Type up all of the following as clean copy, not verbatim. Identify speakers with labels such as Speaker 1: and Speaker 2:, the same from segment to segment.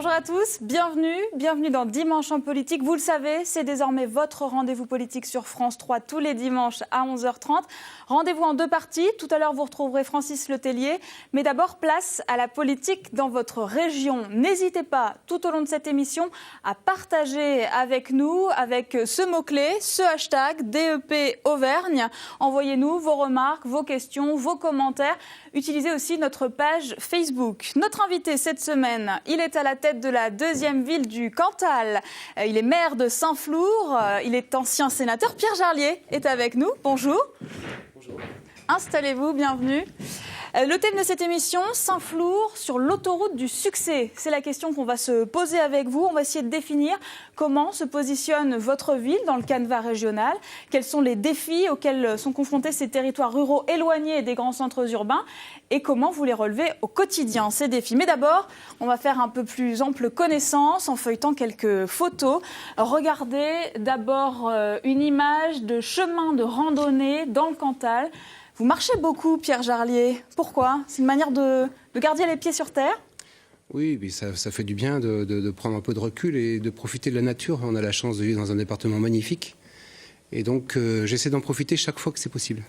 Speaker 1: Bonjour à tous, bienvenue dans Dimanche en politique. Vous le savez, c'est désormais votre rendez-vous politique sur France 3 tous les dimanches à 11h30. Rendez-vous en deux parties. Tout à l'heure, vous retrouverez Francis Letellier. Mais d'abord, place à la politique dans votre région. N'hésitez pas, tout au long de cette émission, à partager avec nous, avec ce mot-clé, ce hashtag DEP Auvergne. Envoyez-nous vos remarques, vos questions, vos commentaires. Utilisez aussi notre page Facebook. Notre invité cette semaine, il est à la tête de la deuxième ville du Cantal. Il est maire de Saint-Flour. Il est ancien sénateur. Pierre Jarlier est avec nous. Bonjour.
Speaker 2: Bonjour.
Speaker 1: Installez-vous, bienvenue. Le thème de cette émission, Saint-Flour sur l'autoroute du succès. C'est la question qu'on va se poser avec vous. On va essayer de définir comment se positionne votre ville dans le canevas régional, quels sont les défis auxquels sont confrontés ces territoires ruraux éloignés des grands centres urbains et comment vous les relevez au quotidien, ces défis. Mais d'abord, on va faire un peu plus ample connaissance en feuilletant quelques photos. Regardez d'abord une image de chemin de randonnée dans le Cantal. Vous marchez beaucoup, Pierre Jarlier. Pourquoi ? C'est une manière de garder les pieds sur terre ?
Speaker 2: Oui, mais ça fait du bien de prendre un peu de recul et de profiter de la nature. On a la chance de vivre dans un département magnifique. Et donc, j'essaie d'en profiter chaque fois que c'est possible.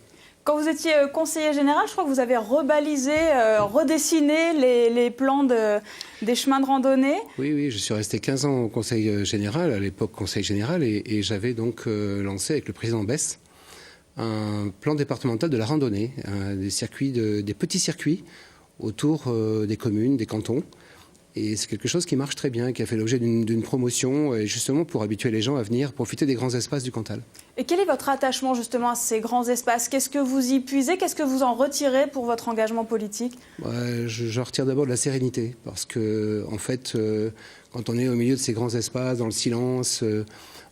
Speaker 1: Quand vous étiez conseiller général, je crois que vous avez rebalisé, redessiné les plans des chemins de randonnée.
Speaker 2: Oui, je suis resté 15 ans au conseil général, à l'époque conseil général, et j'avais donc lancé avec le président Besse un plan départemental de la randonnée, des petits circuits autour des communes, des cantons. Et c'est quelque chose qui marche très bien, qui a fait l'objet d'une promotion, justement pour habituer les gens à venir profiter des grands espaces du Cantal.
Speaker 1: Et quel est votre attachement justement à ces grands espaces ? Qu'est-ce que vous y puisez ? Qu'est-ce que vous en retirez pour votre engagement politique ?
Speaker 2: Je retire d'abord de la sérénité, parce que en fait, quand on est au milieu de ces grands espaces, dans le silence,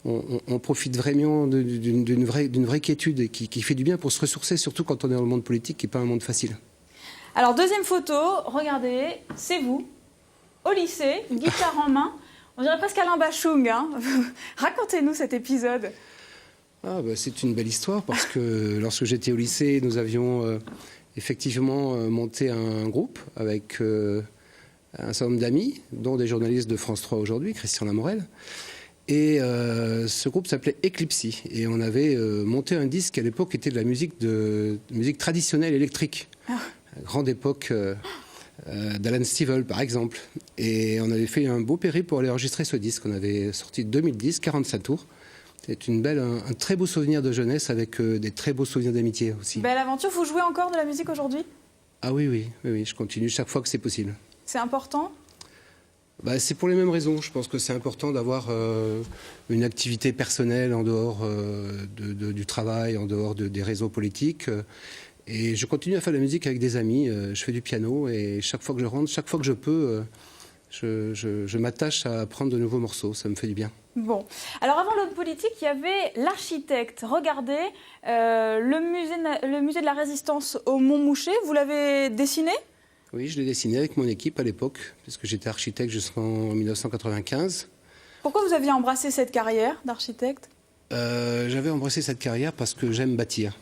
Speaker 2: on profite vraiment d'une vraie quiétude qui fait du bien pour se ressourcer, surtout quand on est dans le monde politique, qui n'est pas un monde facile.
Speaker 1: Alors, deuxième photo, regardez, c'est vous, au lycée, une guitare en main. On dirait presque Alain Bachung. Hein. Racontez-nous cet épisode.
Speaker 2: C'est une belle histoire, parce que lorsque j'étais au lycée, nous avions effectivement monté un groupe avec un certain nombre d'amis, dont des journalistes de France 3 aujourd'hui, Christian Lamorel. Et ce groupe s'appelait Eclipsy. Et on avait monté un disque à l'époque qui était de la musique traditionnelle électrique. Grande époque d'Alan Stivell, par exemple. Et on avait fait un beau périple pour aller enregistrer ce disque. On avait sorti 2010, 45 tours. C'est un très beau souvenir de jeunesse avec des très beaux souvenirs d'amitié aussi.
Speaker 1: Belle aventure. Vous jouez encore de la musique aujourd'hui ?
Speaker 2: Ah oui, je continue chaque fois que c'est possible.
Speaker 1: C'est important ?
Speaker 2: C'est pour les mêmes raisons. Je pense que c'est important d'avoir une activité personnelle en dehors du travail, en dehors des réseaux politiques. Et je continue à faire de la musique avec des amis. Je fais du piano et chaque fois que je rentre, chaque fois que je peux, je m'attache à apprendre de nouveaux morceaux. Ça me fait du bien.
Speaker 1: Bon. Alors avant l'homme politique, il y avait l'architecte. Regardez, le musée de la Résistance au Montmouchet. Vous l'avez dessiné ?
Speaker 2: Oui, je l'ai dessiné avec mon équipe à l'époque, puisque j'étais architecte jusqu'en 1995.
Speaker 1: Pourquoi vous aviez embrassé cette carrière d'architecte ?
Speaker 2: J'avais embrassé cette carrière parce que j'aime bâtir.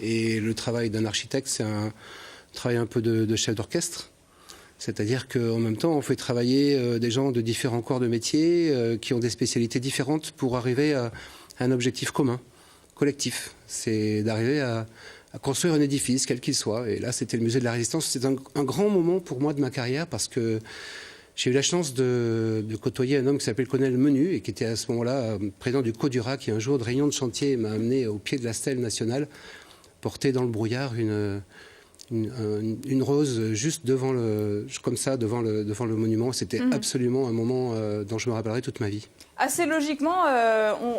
Speaker 2: Et le travail d'un architecte, c'est un travail un peu de chef d'orchestre. C'est-à-dire qu'en même temps, on fait travailler des gens de différents corps de métier qui ont des spécialités différentes pour arriver à un objectif commun, collectif. C'est d'arriver à construire un édifice, quel qu'il soit. Et là, c'était le musée de la Résistance. C'est un grand moment pour moi de ma carrière parce que j'ai eu la chance de côtoyer un homme qui s'appelait le colonel Menu et qui était à ce moment-là président du CODURA, qui un jour de réunion de chantier m'a amené au pied de la stèle nationale, porter dans le brouillard une rose juste devant le monument. C'était absolument un moment dont je me rappellerai toute ma vie.
Speaker 1: Assez logiquement,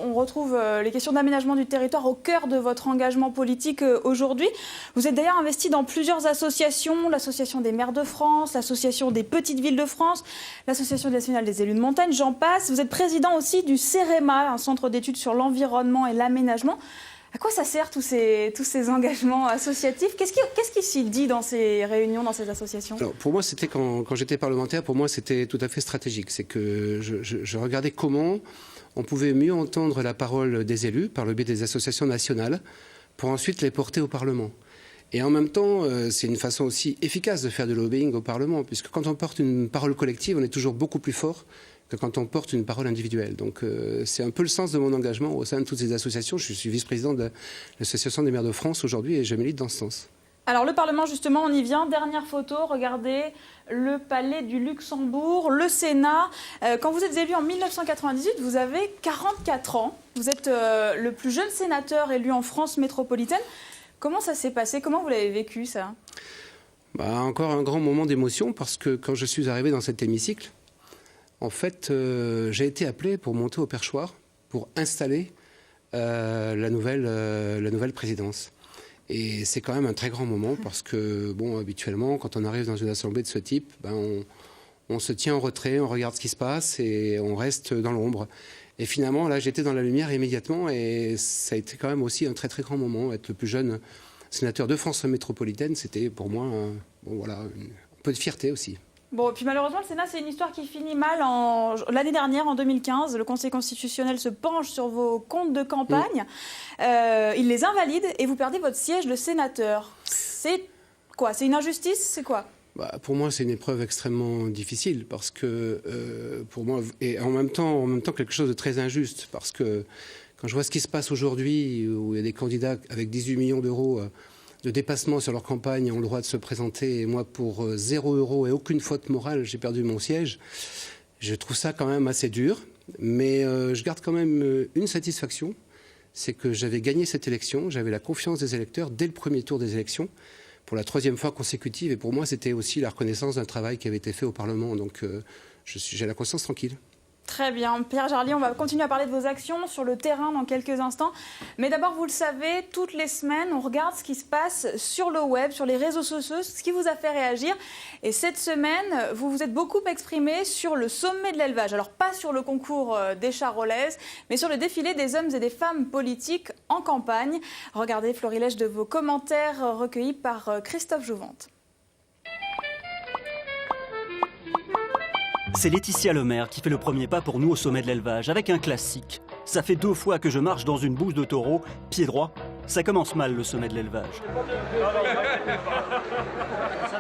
Speaker 1: on retrouve les questions d'aménagement du territoire au cœur de votre engagement politique aujourd'hui. Vous êtes d'ailleurs investi dans plusieurs associations, l'Association des maires de France, l'Association des petites villes de France, l'Association nationale des élus de montagne, j'en passe. Vous êtes président aussi du CEREMA, un centre d'études sur l'environnement et l'aménagement. À quoi ça sert tous ces engagements associatifs ? Qu'est-ce qui s'y dit dans ces réunions, dans ces associations ?
Speaker 2: Alors, pour moi, c'était quand j'étais parlementaire, pour moi, c'était tout à fait stratégique. C'est que je regardais comment on pouvait mieux entendre la parole des élus par le biais des associations nationales pour ensuite les porter au Parlement. Et en même temps, c'est une façon aussi efficace de faire du lobbying au Parlement, puisque quand on porte une parole collective, on est toujours beaucoup plus fort que quand on porte une parole individuelle. Donc c'est un peu le sens de mon engagement au sein de toutes ces associations. Je suis vice-président de l'Association des maires de France aujourd'hui et je milite dans ce sens.
Speaker 1: Alors le Parlement, justement, on y vient. Dernière photo, regardez le Palais du Luxembourg, le Sénat. Quand vous êtes élu en 1998, vous avez 44 ans. Vous êtes le plus jeune sénateur élu en France métropolitaine. Comment ça s'est passé? Comment vous l'avez vécu, ça?
Speaker 2: Encore un grand moment d'émotion, parce que quand je suis arrivé dans cet hémicycle, en fait, j'ai été appelé pour monter au perchoir, pour installer la nouvelle présidence. Et c'est quand même un très grand moment parce que, bon, habituellement, quand on arrive dans une assemblée de ce type, on se tient en retrait, on regarde ce qui se passe et on reste dans l'ombre. Et finalement, là, j'étais dans la lumière immédiatement et ça a été quand même aussi un très très grand moment. Être le plus jeune sénateur de France métropolitaine, c'était pour moi un peu de fierté aussi.
Speaker 1: Bon, et puis malheureusement, le Sénat, c'est une histoire qui finit mal. L'année dernière, en 2015, le Conseil constitutionnel se penche sur vos comptes de campagne. Il les invalide et vous perdez votre siège de sénateur. C'est quoi? C'est une injustice? C'est quoi?
Speaker 2: Pour moi, c'est une épreuve extrêmement difficile parce que, pour moi, et en même temps quelque chose de très injuste, parce que quand je vois ce qui se passe aujourd'hui, où il y a des candidats avec 18 millions d'euros de dépassement sur leur campagne ont le droit de se présenter, et moi, pour 0 € et aucune faute morale, j'ai perdu mon siège, je trouve ça quand même assez dur. Mais je garde quand même une satisfaction, c'est que j'avais gagné cette élection, j'avais la confiance des électeurs dès le premier tour des élections, pour la 3e fois consécutive, et pour moi c'était aussi la reconnaissance d'un travail qui avait été fait au Parlement, donc j'ai la conscience tranquille.
Speaker 1: Très bien. Pierre Jarlier, on va continuer à parler de vos actions sur le terrain dans quelques instants. Mais d'abord, vous le savez, toutes les semaines, on regarde ce qui se passe sur le web, sur les réseaux sociaux, ce qui vous a fait réagir. Et cette semaine, vous vous êtes beaucoup exprimé sur le sommet de l'élevage. Alors, pas sur le concours des Charolaises, mais sur le défilé des hommes et des femmes politiques en campagne. Regardez, florilège de vos commentaires recueillis par Christophe Jouvente.
Speaker 3: C'est Laetitia Lemaire qui fait le premier pas pour nous au sommet de l'élevage, avec un classique. Ça fait 2 fois que je marche dans une bouse de taureau, pied droit. Ça commence mal, le sommet de l'élevage.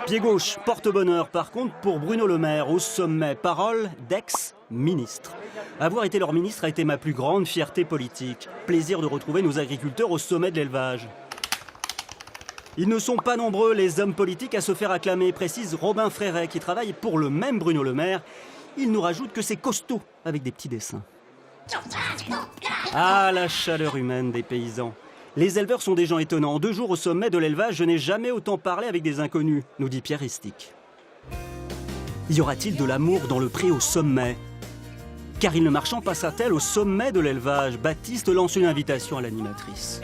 Speaker 3: Pied gauche, porte-bonheur par contre pour Bruno Le Maire au sommet. Parole d'ex-ministre. Avoir été leur ministre a été ma plus grande fierté politique. Plaisir de retrouver nos agriculteurs au sommet de l'élevage. Ils ne sont pas nombreux, les hommes politiques, à se faire acclamer, précise Robin Fréret, qui travaille pour le même Bruno Le Maire. Il nous rajoute que c'est costaud, avec des petits dessins. Ah, la chaleur humaine des paysans. Les éleveurs sont des gens étonnants. En 2 jours au sommet de l'élevage, je n'ai jamais autant parlé avec des inconnus, nous dit Pierre Ristic. Y aura-t-il de l'amour dans le pré au sommet? Karine Le Marchand passera-t-elle au sommet de l'élevage? Baptiste lance une invitation à l'animatrice.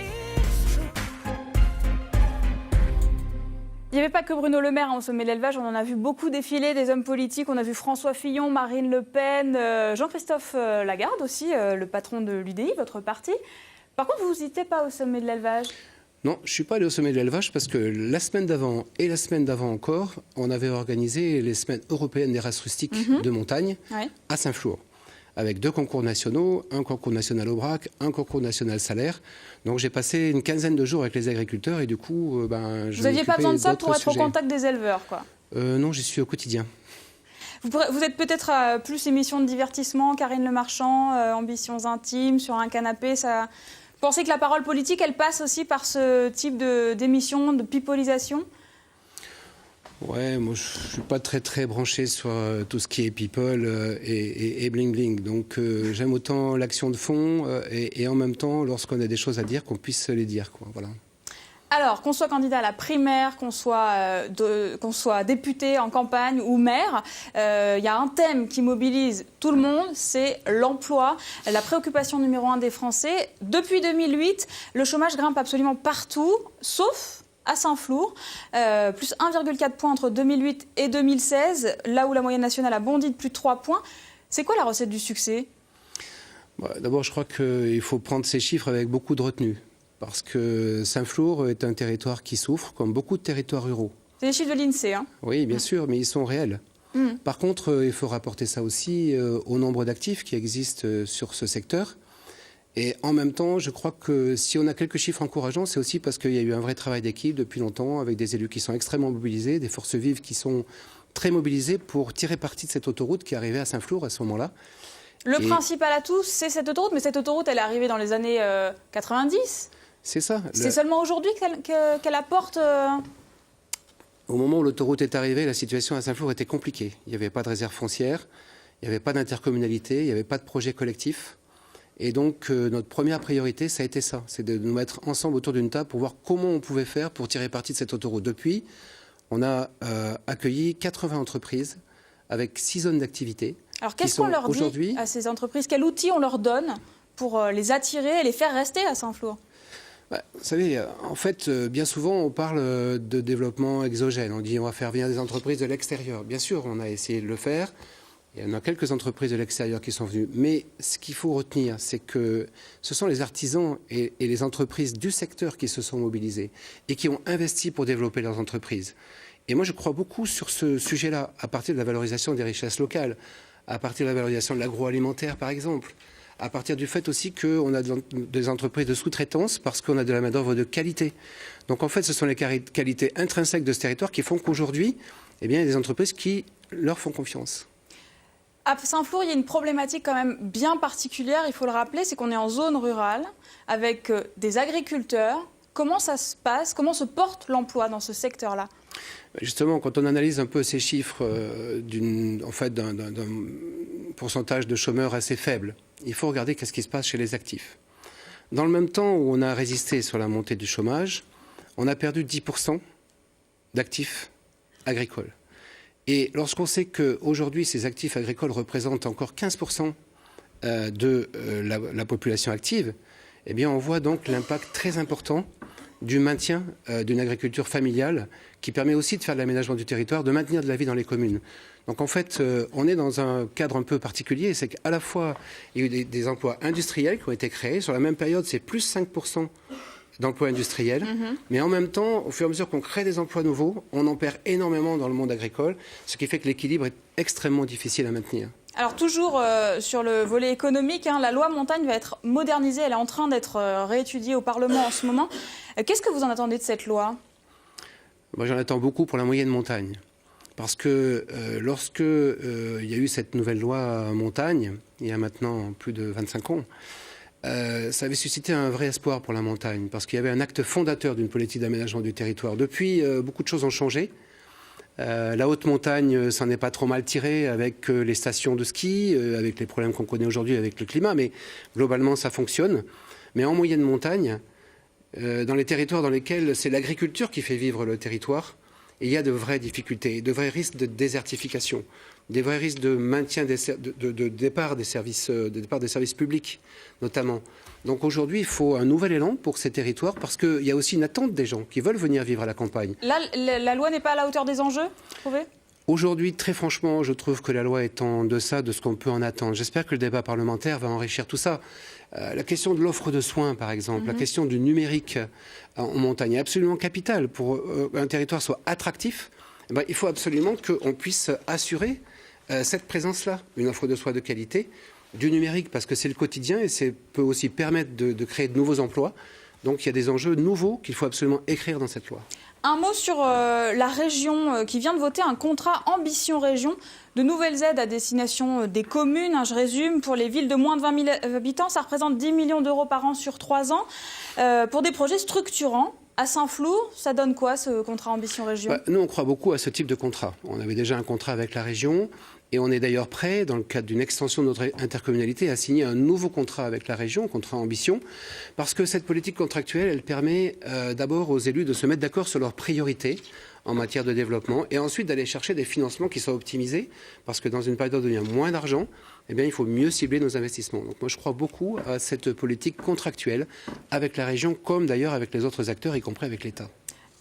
Speaker 1: Il n'y avait pas que Bruno Le Maire au sommet de l'élevage, on en a vu beaucoup défiler, des hommes politiques. On a vu François Fillon, Marine Le Pen, Jean-Christophe Lagarde aussi, le patron de l'UDI, votre parti. Par contre, vous n'étiez pas au sommet de l'élevage?
Speaker 2: Non, je ne suis pas allé au sommet de l'élevage parce que la semaine d'avant et la semaine d'avant encore, on avait organisé les semaines européennes des races rustiques de montagne à Saint-Flour, avec 2 concours nationaux, un concours national au braque, un concours national salaire. Donc j'ai passé une quinzaine de jours avec les agriculteurs et du coup, je
Speaker 1: Vous n'aviez pas besoin de ça pour être au contact des éleveurs, quoi?
Speaker 2: Non, j'y suis au quotidien.
Speaker 1: Vous êtes peut-être plus émission de divertissement, Karine Le Marchand, ambitions intimes, sur un canapé, ça... Vous pensez que la parole politique, elle passe aussi par ce type d'émission, de pipolisation?
Speaker 2: Ouais, moi je ne suis pas très branché sur tout ce qui est people et bling bling. Donc j'aime autant l'action de fond et en même temps, lorsqu'on a des choses à dire, qu'on puisse les dire, quoi. Voilà.
Speaker 1: Alors, qu'on soit candidat à la primaire, qu'on soit député en campagne ou maire, il y a un thème qui mobilise tout le monde, c'est l'emploi, la préoccupation numéro 1 des Français. Depuis 2008, le chômage grimpe absolument partout, sauf à Saint-Flour, plus 1,4 points entre 2008 et 2016, là où la moyenne nationale a bondi de plus de 3 points. C'est quoi la recette du succès?
Speaker 2: D'abord, je crois qu'il faut prendre ces chiffres avec beaucoup de retenue. Parce que Saint-Flour est un territoire qui souffre, comme beaucoup de territoires ruraux.
Speaker 1: C'est les chiffres de l'INSEE, hein?
Speaker 2: Oui, bien sûr, mais ils sont réels. Par contre, il faut rapporter ça aussi au nombre d'actifs qui existent sur ce secteur. Et en même temps, je crois que si on a quelques chiffres encourageants, c'est aussi parce qu'il y a eu un vrai travail d'équipe depuis longtemps, avec des élus qui sont extrêmement mobilisés, des forces vives qui sont très mobilisées pour tirer parti de cette autoroute qui est arrivée à Saint-Flour à ce moment-là.
Speaker 1: Le principal atout, c'est cette autoroute, mais cette autoroute, elle est arrivée dans les années 90.
Speaker 2: C'est ça.
Speaker 1: C'est seulement aujourd'hui qu'elle apporte...
Speaker 2: Au moment où l'autoroute est arrivée, la situation à Saint-Flour était compliquée. Il n'y avait pas de réserve foncière, il n'y avait pas d'intercommunalité, il n'y avait pas de projet collectif. Et donc, notre première priorité, ça a été ça. C'est de nous mettre ensemble autour d'une table pour voir comment on pouvait faire pour tirer parti de cette autoroute. Depuis, on a accueilli 80 entreprises avec 6 zones d'activité.
Speaker 1: Alors, qu'est-ce qu'on leur dit à ces entreprises? Quel outil on leur donne pour les attirer et les faire rester à Saint-Flour?
Speaker 2: Vous savez, en fait, bien souvent, on parle de développement exogène. On dit on va faire venir des entreprises de l'extérieur. Bien sûr, on a essayé de le faire. Il y en a quelques entreprises de l'extérieur qui sont venues. Mais ce qu'il faut retenir, c'est que ce sont les artisans et les entreprises du secteur qui se sont mobilisés et qui ont investi pour développer leurs entreprises. Et moi, je crois beaucoup sur ce sujet-là, à partir de la valorisation des richesses locales, à partir de la valorisation de l'agroalimentaire, par exemple, à partir du fait aussi qu'on a des entreprises de sous-traitance parce qu'on a de la main-d'œuvre de qualité. Donc, en fait, ce sont les qualités intrinsèques de ce territoire qui font qu'aujourd'hui, eh bien, il y a des entreprises qui leur font confiance.
Speaker 1: À Saint-Flour, il y a une problématique quand même bien particulière, il faut le rappeler, c'est qu'on est en zone rurale avec des agriculteurs. Comment ça se passe? Comment se porte l'emploi dans ce secteur-là?
Speaker 2: Justement, quand on analyse un peu ces chiffres d'un pourcentage de chômeurs assez faible, il faut regarder qu'est-ce qui se passe chez les actifs. Dans le même temps où on a résisté sur la montée du chômage, on a perdu 10% d'actifs agricoles. Et lorsqu'on sait qu'aujourd'hui, ces actifs agricoles représentent encore 15% de la population active, eh bien, on voit donc l'impact très important du maintien d'une agriculture familiale qui permet aussi de faire de l'aménagement du territoire, de maintenir de la vie dans les communes. Donc en fait, on est dans un cadre un peu particulier, c'est qu'à la fois, il y a eu des emplois industriels qui ont été créés. Sur la même période, c'est plus 5% d'emplois industriels. Mais en même temps, au fur et à mesure qu'on crée des emplois nouveaux, on en perd énormément dans le monde agricole, ce qui fait que l'équilibre est extrêmement difficile à maintenir.
Speaker 1: Alors toujours sur le volet économique, la loi montagne va être modernisée, elle est en train d'être réétudiée au Parlement en ce moment. Qu'est-ce que vous en attendez de cette loi?
Speaker 2: Moi, j'en attends beaucoup pour la moyenne montagne. Parce que lorsque il y a eu cette nouvelle loi montagne, il y a maintenant plus de 25 ans, ça avait suscité un vrai espoir pour la montagne, parce qu'il y avait un acte fondateur d'une politique d'aménagement du territoire. Depuis, beaucoup de choses ont changé. La haute montagne s'en est pas trop mal tirée avec les stations de ski, avec les problèmes qu'on connaît aujourd'hui avec le climat, mais globalement ça fonctionne. Mais en moyenne montagne, dans les territoires dans lesquels c'est l'agriculture qui fait vivre le territoire, il y a de vraies difficultés, de vrais risques de désertification, des vrais risques de maintien de départ des services publics notamment. Donc aujourd'hui, il faut un nouvel élan pour ces territoires parce qu'il y a aussi une attente des gens qui veulent venir vivre à la campagne.
Speaker 1: Là, la loi n'est pas à la hauteur des enjeux, vous trouvez ?
Speaker 2: Aujourd'hui, très franchement, je trouve que la loi est en deçà de ce qu'on peut en attendre. J'espère que le débat parlementaire va enrichir tout ça. La question de l'offre de soins, par exemple, la question du numérique en montagne est absolument capitale. Pour qu'un territoire soit attractif, il faut absolument qu'on puisse assurer cette présence-là, une offre de soins de qualité, du numérique, parce que c'est le quotidien et ça peut aussi permettre de créer de nouveaux emplois. Donc il y a des enjeux nouveaux qu'il faut absolument écrire dans cette loi.
Speaker 1: Un mot sur la région qui vient de voter un contrat Ambition Région, de nouvelles aides à destination des communes. Je résume, pour les villes de moins de 20 000 habitants, ça représente 10 millions d'euros par an sur 3 ans pour des projets structurants. À Saint-Flour, ça donne quoi ce contrat Ambition Région ?
Speaker 2: Nous, on croit beaucoup à ce type de contrat. On avait déjà un contrat avec la région. Et on est d'ailleurs prêt, dans le cadre d'une extension de notre intercommunalité, à signer un nouveau contrat avec la région, contrat Ambition, parce que cette politique contractuelle, elle permet d'abord aux élus de se mettre d'accord sur leurs priorités en matière de développement, et ensuite d'aller chercher des financements qui soient optimisés, parce que dans une période où il y a moins d'argent, eh bien, il faut mieux cibler nos investissements. Donc moi, je crois beaucoup à cette politique contractuelle avec la région, comme d'ailleurs avec les autres acteurs, y compris avec l'État.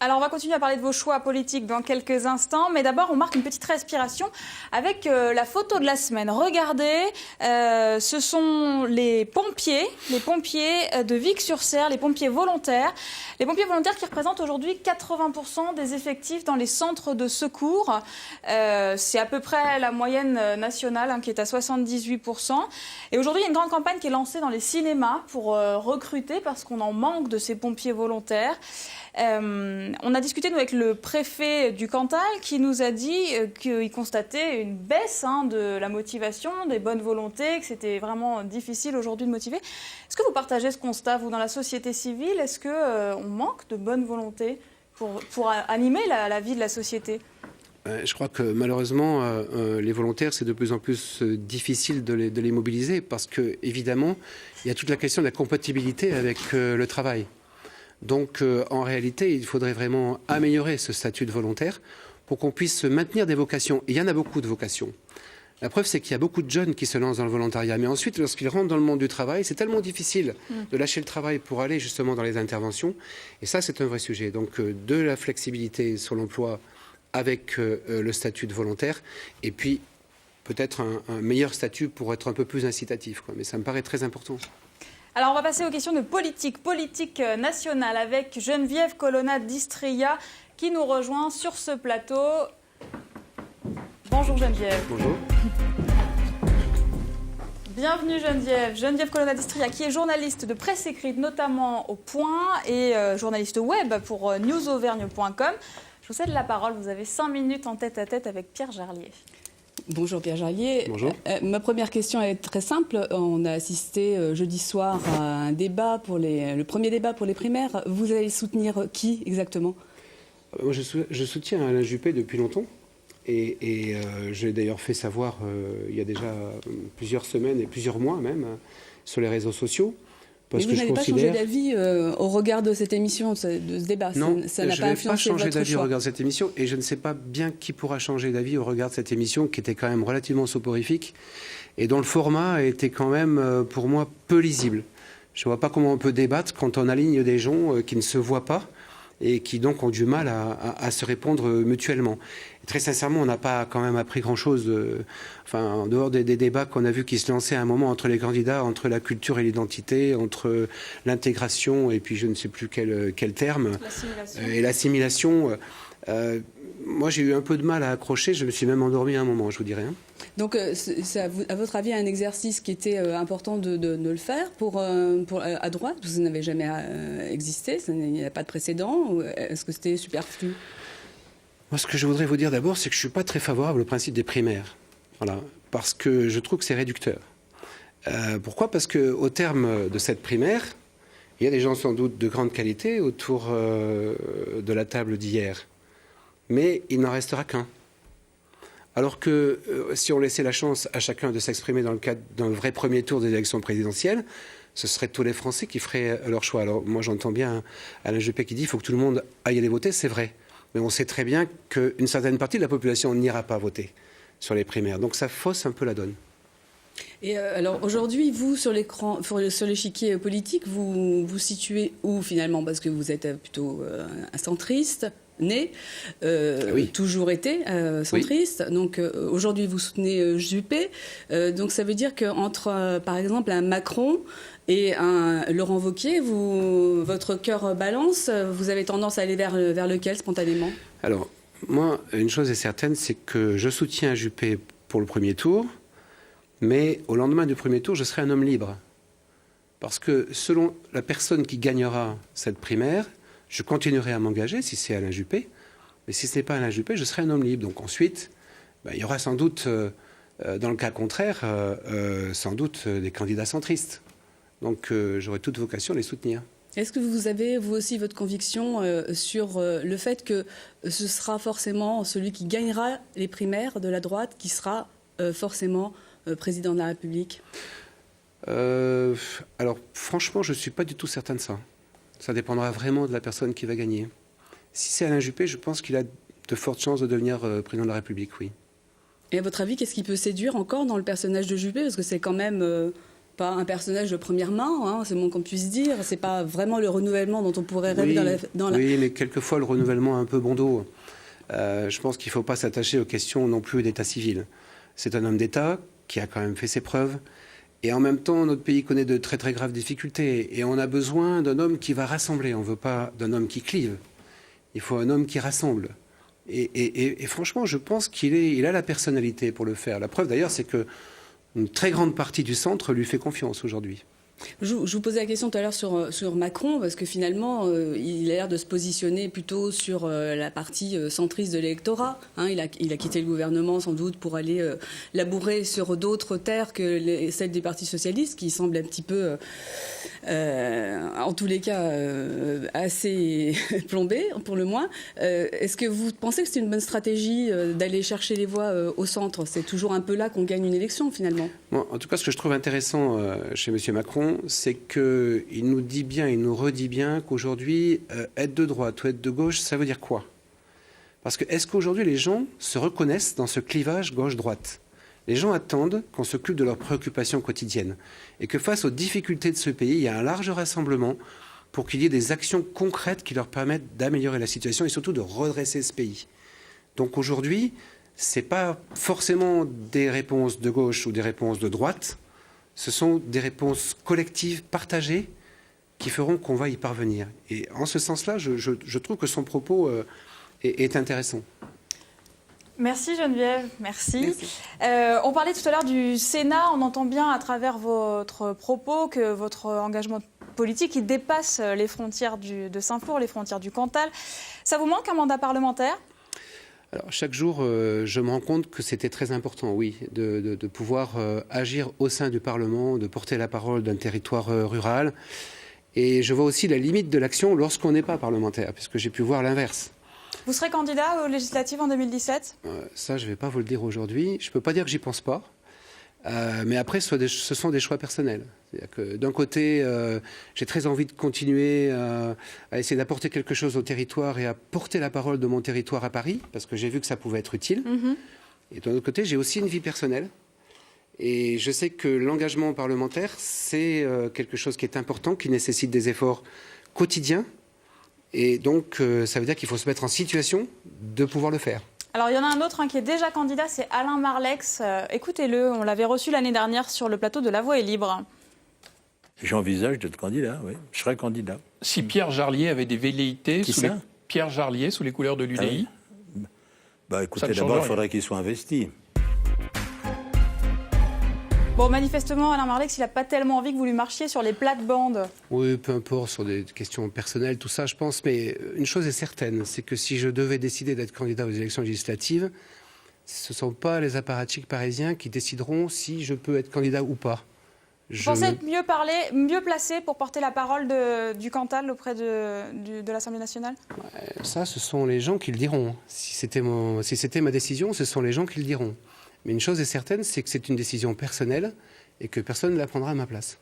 Speaker 1: Alors, on va continuer à parler de vos choix politiques dans quelques instants. Mais d'abord, on marque une petite respiration avec la photo de la semaine. Regardez, ce sont les pompiers de Vic-sur-Cère, les pompiers volontaires. Les pompiers volontaires qui représentent aujourd'hui 80% des effectifs dans les centres de secours. C'est à peu près la moyenne nationale qui est à 78%. Et aujourd'hui, il y a une grande campagne qui est lancée dans les cinémas pour recruter parce qu'on en manque de ces pompiers volontaires. On a discuté nous, avec le préfet du Cantal qui nous a dit qu'il constatait une baisse de la motivation, des bonnes volontés, que c'était vraiment difficile aujourd'hui de motiver. Est-ce que vous partagez ce constat, vous, dans la société civile? Est-ce qu'on manque de bonne volonté pour animer la vie de la société?
Speaker 2: Je crois que malheureusement, les volontaires, c'est de plus en plus difficile de les mobiliser parce que, évidemment, il y a toute la question de la compatibilité avec le travail. Donc, en réalité, il faudrait vraiment améliorer ce statut de volontaire pour qu'on puisse maintenir des vocations. Et il y en a beaucoup de vocations. La preuve, c'est qu'il y a beaucoup de jeunes qui se lancent dans le volontariat. Mais ensuite, lorsqu'ils rentrent dans le monde du travail, c'est tellement difficile de lâcher le travail pour aller justement dans les interventions. Et ça, c'est un vrai sujet. Donc, de la flexibilité sur l'emploi avec le statut de volontaire. Et puis, peut-être un meilleur statut pour être un peu plus incitatif, quoi. Mais ça me paraît très important.
Speaker 1: Alors, on va passer aux questions de politique nationale avec Geneviève Colonna-Distria qui nous rejoint sur ce plateau. Bonjour Geneviève.
Speaker 2: Bonjour.
Speaker 1: Bienvenue Geneviève. Geneviève Colonna-Distria qui est journaliste de presse écrite notamment au Point et journaliste web pour newsauvergne.com. Je vous cède la parole, vous avez 5 minutes en tête-à-tête avec Pierre Jarlier.
Speaker 4: Bonjour Pierre Jarlier.
Speaker 2: Bonjour.
Speaker 4: Ma première question est très simple. On a assisté jeudi soir à un débat le premier débat pour les primaires. Vous allez soutenir qui exactement?
Speaker 2: Moi, je soutiens Alain Juppé depuis longtemps. Et j'ai d'ailleurs fait savoir il y a déjà plusieurs semaines et plusieurs mois même sur les réseaux sociaux.
Speaker 4: Mais vous n'avez pas changé d'avis au regard de cette émission, de ce débat?
Speaker 2: Non,
Speaker 4: ça n'a
Speaker 2: je
Speaker 4: pas
Speaker 2: n'ai
Speaker 4: influencé
Speaker 2: pas changé
Speaker 4: votre
Speaker 2: d'avis au
Speaker 4: choix.
Speaker 2: regard de cette émission et je ne sais pas bien qui pourra changer d'avis au regard de cette émission qui était quand même relativement soporifique et dont le format était quand même pour moi peu lisible. Je ne vois pas comment on peut débattre quand on aligne des gens qui ne se voient pas et qui donc ont du mal à se répondre mutuellement. Et très sincèrement, on n'a pas quand même appris grand-chose, en dehors des débats qu'on a vus qui se lançaient à un moment entre les candidats, entre la culture et l'identité, entre l'intégration et puis je ne sais plus quel terme, et l'assimilation. Moi, j'ai eu un peu de mal à accrocher, je me suis même endormi à un moment, je vous dirais.
Speaker 4: Donc, c'est à votre avis un exercice qui était important de le faire à droite, parce que ça n'avait jamais existé, il n'y a pas de précédent, ou est-ce que c'était superflu?
Speaker 2: Moi, ce que je voudrais vous dire d'abord, c'est que je ne suis pas très favorable au principe des primaires. Voilà, parce que je trouve que c'est réducteur. Pourquoi? Parce qu'au terme de cette primaire, il y a des gens sans doute de grande qualité autour de la table d'hier. Mais il n'en restera qu'un. Alors que si on laissait la chance à chacun de s'exprimer dans le cadre d'un vrai premier tour des élections présidentielles, ce seraient tous les Français qui feraient leur choix. Alors moi j'entends bien Alain Juppé qui dit qu'il faut que tout le monde aille aller voter, c'est vrai. Mais on sait très bien qu'une certaine partie de la population n'ira pas voter sur les primaires. Donc ça fausse un peu la donne.
Speaker 4: Et alors aujourd'hui, vous, sur l'échiquier politique, vous vous situez où finalement? Parce que vous êtes plutôt un centriste, né,
Speaker 2: oui.
Speaker 4: toujours été centriste. Oui. Donc aujourd'hui, vous soutenez Juppé. Donc ça veut dire qu'entre, par exemple, un Macron et un Laurent Wauquiez, votre cœur balance. Vous avez tendance à aller vers lequel spontanément?
Speaker 2: Alors, moi, une chose est certaine, c'est que je soutiens Juppé pour le premier tour, mais au lendemain du premier tour, je serai un homme libre. Parce que selon la personne qui gagnera cette primaire, je continuerai à m'engager si c'est Alain Juppé. Mais si ce n'est pas Alain Juppé, je serai un homme libre. Donc ensuite, il y aura sans doute, dans le cas contraire, sans doute des candidats centristes. Donc j'aurai toute vocation à les soutenir.
Speaker 4: Est-ce que vous avez, vous aussi, votre conviction sur le fait que ce sera forcément celui qui gagnera les primaires de la droite qui sera forcément président de la République?
Speaker 2: Alors franchement, je ne suis pas du tout certain de ça. Ça dépendra vraiment de la personne qui va gagner. Si c'est Alain Juppé, je pense qu'il a de fortes chances de devenir président de la République, oui.
Speaker 4: Et à votre avis, qu'est-ce qui peut séduire encore dans le personnage de Juppé? Parce que c'est quand même pas un personnage de première main, hein, c'est le moins qu'on puisse dire. C'est pas vraiment le renouvellement dont on pourrait rêver
Speaker 2: Oui, mais quelquefois le renouvellement est un peu bon dos. Je pense qu'il ne faut pas s'attacher aux questions non plus d'état civil. C'est un homme d'État qui a quand même fait ses preuves. Et en même temps, notre pays connaît de très très graves difficultés. Et on a besoin d'un homme qui va rassembler. On ne veut pas d'un homme qui clive. Il faut un homme qui rassemble. Et franchement, je pense qu'il a la personnalité pour le faire. La preuve d'ailleurs, c'est qu'une très grande partie du centre lui fait confiance aujourd'hui.
Speaker 4: Je vous posais la question tout à l'heure sur Macron, parce que finalement, il a l'air de se positionner plutôt sur la partie centriste de l'électorat. Hein, il a quitté le gouvernement sans doute pour aller labourer sur d'autres terres que celles des partis socialistes, qui semblent un petit peu, en tous les cas, assez plombées, pour le moins. Est-ce que vous pensez que c'est une bonne stratégie d'aller chercher les voix au centre? C'est toujours un peu là qu'on gagne une élection, finalement.
Speaker 2: Bon, en tout cas, ce que je trouve intéressant chez M. Macron, c'est qu'il nous dit bien, il nous redit bien qu'aujourd'hui, être de droite ou être de gauche, ça veut dire quoi? Parce que est-ce qu'aujourd'hui, les gens se reconnaissent dans ce clivage gauche-droite? Les gens attendent qu'on s'occupe de leurs préoccupations quotidiennes et que face aux difficultés de ce pays, il y a un large rassemblement pour qu'il y ait des actions concrètes qui leur permettent d'améliorer la situation et surtout de redresser ce pays. Donc aujourd'hui, ce n'est pas forcément des réponses de gauche ou des réponses de droite. Ce sont des réponses collectives, partagées, qui feront qu'on va y parvenir. Et en ce sens-là, je trouve que son propos est intéressant.
Speaker 1: Merci Geneviève, merci. On parlait tout à l'heure du Sénat, on entend bien à travers votre propos que votre engagement politique il dépasse les frontières de Saint-Flour, les frontières du Cantal. Ça vous manque un mandat parlementaire ?
Speaker 2: Alors, chaque jour, je me rends compte que c'était très important, oui, de pouvoir agir au sein du Parlement, de porter la parole d'un territoire rural. Et je vois aussi la limite de l'action lorsqu'on n'est pas parlementaire, puisque j'ai pu voir l'inverse.
Speaker 1: Vous serez candidat aux législatives en 2017 ?
Speaker 2: Ça, je ne vais pas vous le dire aujourd'hui. Je ne peux pas dire que j'y pense pas. Mais après, ce sont des choix personnels. C'est-à-dire que d'un côté, j'ai très envie de continuer à essayer d'apporter quelque chose au territoire et à porter la parole de mon territoire à Paris, parce que j'ai vu que ça pouvait être utile. Et d'un autre côté, j'ai aussi une vie personnelle. Et je sais que l'engagement parlementaire, c'est quelque chose qui est important, qui nécessite des efforts quotidiens. Et donc, ça veut dire qu'il faut se mettre en situation de pouvoir le faire.
Speaker 1: Alors, il y en a un autre qui est déjà candidat, c'est Alain Marlex. Écoutez-le, on l'avait reçu l'année dernière sur le plateau de La Voix est libre.
Speaker 5: J'envisage d'être candidat, oui. Je serai candidat.
Speaker 6: Si Pierre Jarlier avait des velléités Pierre Jarlier sous les couleurs de l'UDI.
Speaker 5: Bah écoutez, d'abord, il faudrait qu'il soit investi.
Speaker 1: Bon, manifestement, Alain Marlex, il n'a pas tellement envie que vous lui marchiez sur les plates-bandes.
Speaker 2: Oui, peu importe, sur des questions personnelles, tout ça, je pense. Mais une chose est certaine, c'est que si je devais décider d'être candidat aux élections législatives, ce ne sont pas les apparatchiks parisiens qui décideront si je peux être candidat ou pas.
Speaker 1: Vous pensez être mieux placé pour porter la parole du Cantal auprès de l'Assemblée nationale ?
Speaker 2: Ça, ce sont les gens qui le diront. Si c'était ma décision, ce sont les gens qui le diront. Mais une chose est certaine, c'est que c'est une décision personnelle et que personne ne la prendra à ma place.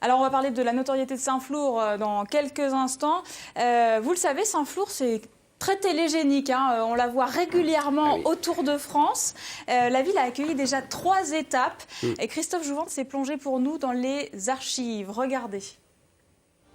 Speaker 1: Alors, on va parler de la notoriété de Saint-Flour dans quelques instants. Vous le savez, Saint-Flour, c'est très télégénique. On la voit régulièrement au Tour de France. La ville a accueilli déjà 3 étapes. Et Christophe Jouvente s'est plongé pour nous dans les archives. Regardez.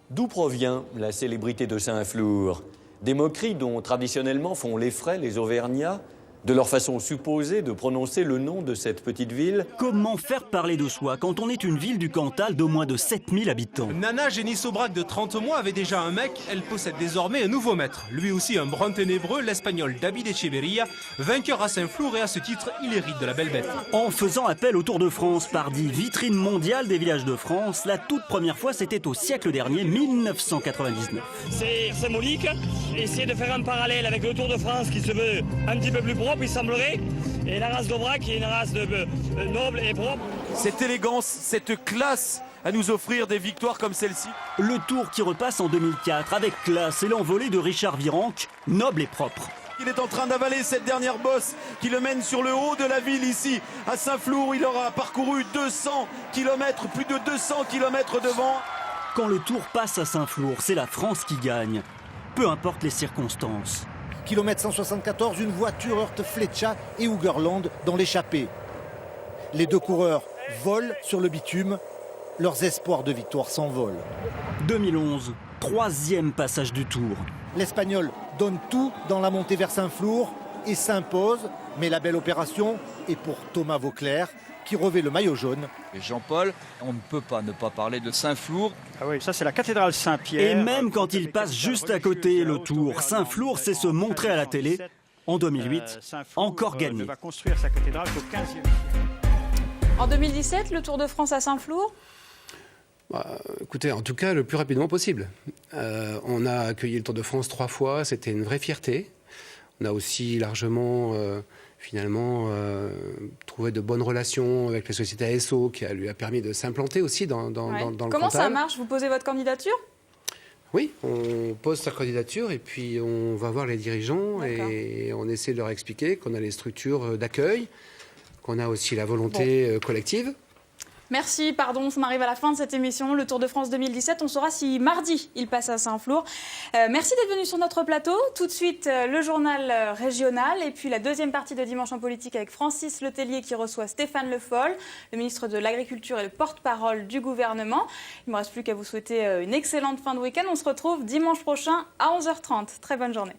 Speaker 7: D'où provient la célébrité de Saint-Flour? Des moqueries dont traditionnellement font les frais les Auvergnats, de leur façon supposée de prononcer le nom de cette petite ville.
Speaker 3: Comment faire parler de soi quand on est une ville du Cantal de moins de 7000 habitants?
Speaker 8: Nana Génissobrac de 30 mois avait déjà un mec, elle possède désormais un nouveau maître. Lui aussi un brun ténébreux, l'espagnol David Echeverría, vainqueur à Saint-Flour et à ce titre, il hérite de la belle bête.
Speaker 3: En faisant appel au Tour de France par dit vitrine mondiale des villages de France, la toute première fois c'était au siècle dernier, 1999.
Speaker 9: C'est symbolique, essayer de faire un parallèle avec le Tour de France qui se veut un petit peu plus propre, il semblerait, et la race d'Aubrac qui est une race noble et propre.
Speaker 10: Cette élégance, cette classe à nous offrir des victoires comme celle-ci.
Speaker 3: Le Tour qui repasse en 2004 avec classe et l'envolée de Richard Virenque, noble et propre.
Speaker 10: Il est en train d'avaler cette dernière bosse qui le mène sur le haut de la ville ici. À Saint-Flour, il aura parcouru 200 km, plus de 200 km devant.
Speaker 3: Quand le Tour passe à Saint-Flour, c'est la France qui gagne, peu importe les circonstances.
Speaker 11: Kilomètre 174, une voiture heurte Fletcha et Hoogerland dans l'échappée. Les 2 coureurs volent sur le bitume. leurs espoirs de victoire s'envolent.
Speaker 3: 2011, 3e passage du Tour.
Speaker 11: L'Espagnol donne tout dans la montée vers Saint-Flour et s'impose, mais la belle opération est pour Thomas Vauclair, qui revêt le maillot jaune.
Speaker 12: Et Jean-Paul, on ne peut pas ne pas parler de Saint-Flour.
Speaker 13: Ah oui, ça c'est la cathédrale Saint-Pierre.
Speaker 3: Et même quand il passe juste à côté le Tour, Saint-Flour sait se montrer à la télé. En 2008, encore gagné.
Speaker 13: Ne va construire sa cathédrale qu'au 15e siècle.
Speaker 1: En 2017, le Tour de France à Saint-Flour?
Speaker 2: Écoutez, en tout cas, le plus rapidement possible. On a accueilli le Tour de France 3 fois, c'était une vraie fierté. On a aussi largement, trouvé de bonnes relations avec la société ASO, qui lui a permis de s'implanter aussi dans le Cantal.
Speaker 1: Comment ça marche? Vous posez votre candidature?
Speaker 2: Oui, on pose sa candidature et puis on va voir les dirigeants et on essaie de leur expliquer qu'on a les structures d'accueil, qu'on a aussi la volonté collective.
Speaker 1: Merci, pardon, on arrive à la fin de cette émission, le Tour de France 2017. On saura si mardi, il passe à Saint-Flour. Merci d'être venu sur notre plateau. Tout de suite, le journal régional et puis la deuxième partie de Dimanche en politique avec Francis Letellier qui reçoit Stéphane Le Foll, le ministre de l'Agriculture et le porte-parole du gouvernement. Il ne me reste plus qu'à vous souhaiter une excellente fin de week-end. On se retrouve dimanche prochain à 11h30. Très bonne journée.